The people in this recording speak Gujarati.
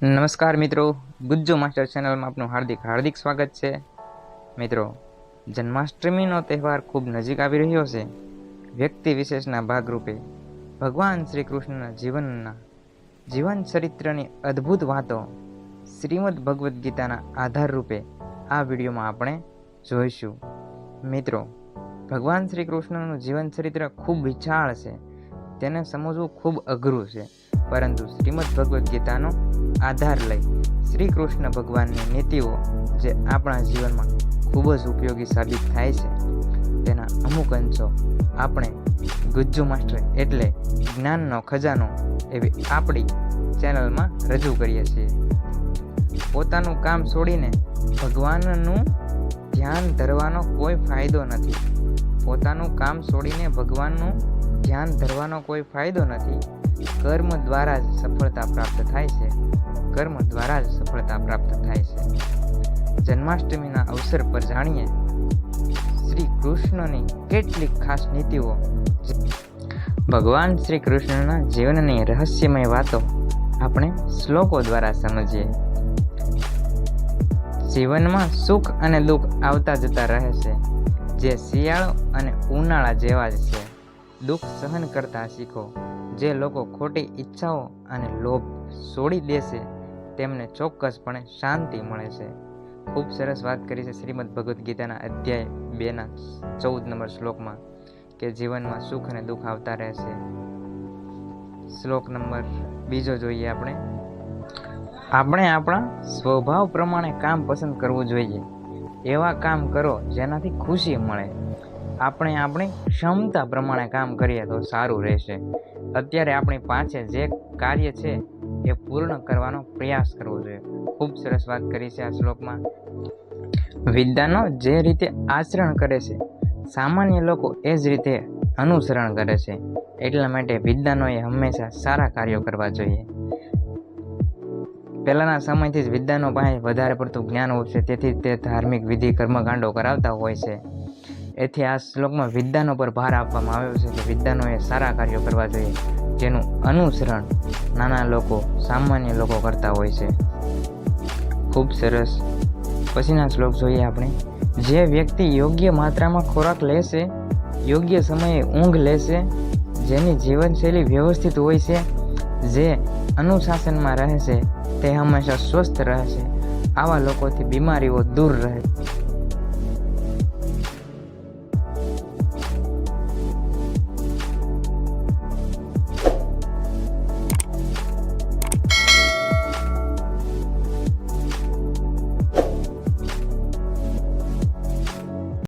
નમસ્કાર મિત્રો, ગુજ્જુ માસ્ટર ચેનલમાં આપનું હાર્દિક સ્વાગત છે. મિત્રો, જન્માષ્ટમીનો તહેવાર ખૂબ નજીક આવી રહ્યો છે. વ્યક્તિ વિશેષના ભાગરૂપે ભગવાન શ્રી કૃષ્ણના જીવન ચરિત્રની અદ્ભુત વાતો શ્રીમદ ભગવદ્ ગીતાના આધાર રૂપે આ વિડીયોમાં આપણે જોઈશું. મિત્રો, ભગવાન શ્રી કૃષ્ણનું જીવન ચરિત્ર ખૂબ વિશાળ છે. તેને સમજવું ખૂબ અઘરું છે, પરંતુ શ્રીમદ ભગવદ્ ગીતાનો આધાર લઈ શ્રી કૃષ્ણ ભગવાનની નીતિઓ જે આપણા જીવનમાં ખૂબ જ ઉપયોગી સાબિત થાય છે, તેના અમુક અંશો આપણે ગુજ્જુ માસ્ટર એટલે જ્ઞાનનો ખજાનો એવી આપણી ચેનલમાં રજૂ કરીએ છીએ. પોતાનું કામ છોડીને ભગવાનનું ધ્યાન ધરવાનો કોઈ ફાયદો નથી. પોતાનું કામ છોડીને ભગવાનનું ધ્યાન ધરવાનો કોઈ ફાયદો નથી. કર્મ દ્વારા જ સફળતા પ્રાપ્ત થાય છે. કર્મ દ્વારા જ સફળતા પ્રાપ્ત થાય છે. જન્માષ્ટમીના અવસર પર જાણીએ શ્રી કૃષ્ણની કેટલીક ખાસ નીતિઓ. ભગવાન શ્રી કૃષ્ણના જીવનની રહસ્યમય વાતો આપણે શ્લોકો દ્વારા સમજીએ. જીવનમાં સુખ અને દુઃખ આવતા જતા રહે છે, જે શિયાળો અને ઉનાળા જેવા જ છે. દુઃખ સહન કરતા શીખો. જે લોકો ખોટી ઈચ્છાઓ અને લોભ છોડી દેશે તેમને ચોક્કસપણે શાંતિ મળે છે. ખૂબ સરસ વાત કરી છે શ્રીમદ ભગવદ્ ગીતાના અધ્યાય 2ના 14 નંબર શ્લોકમાં કે જીવનમાં સુખ અને દુઃખ આવતા રહેશે. શ્લોક નંબર 2 જોઈએ. આપણે આપણા સ્વભાવ પ્રમાણે કામ પસંદ કરવું જોઈએ. એવા કામ કરો જેનાથી ખુશી મળે. આપણે આપણી ક્ષમતા પ્રમાણે કામ કરીએ તો સારું રહેશે. અત્યારે આપણી પાસે જે કાર્ય છે એ પૂર્ણ કરવાનો પ્રયાસ કરવો જોઈએ. ખૂબ સરસ વાત કરી છે આ શ્લોકમાં. વિદ્વાનો જે રીતે આચરણ કરે છે, સામાન્ય લોકો એ જ રીતે અનુસરણ કરે છે. એટલા માટે વિદ્વાનોએ હંમેશા સારા કાર્યો કરવા જોઈએ. પહેલાંના સમયથી જ વિદ્વાનો પાસે વધારે પડતું જ્ઞાન હોય છે, તેથી તે ધાર્મિક વિધિ કર્મકાંડો કરાવતા હોય છે. એથી આ શ્લોકમાં વિદ્વાનો પર ભાર આપવામાં આવ્યો છે કે વિદ્વાનોએ સારા કાર્યો કરવા જોઈએ, જેનું અનુસરણ નાના લોકો, સામાન્ય લોકો કરતા હોય છે. ખૂબ સરસ. પછીના શ્લોક જોઈએ આપણે. જે વ્યક્તિ યોગ્ય માત્રામાં ખોરાક લેશે, યોગ્ય સમયે ઊંઘ લેશે, જેની જીવનશૈલી વ્યવસ્થિત હોય છે, જે અનુશાસનમાં રહે છે, તે હંમેશા સ્વસ્થ રહે છે. આવા લોકોથી બીમારીઓ દૂર રહે.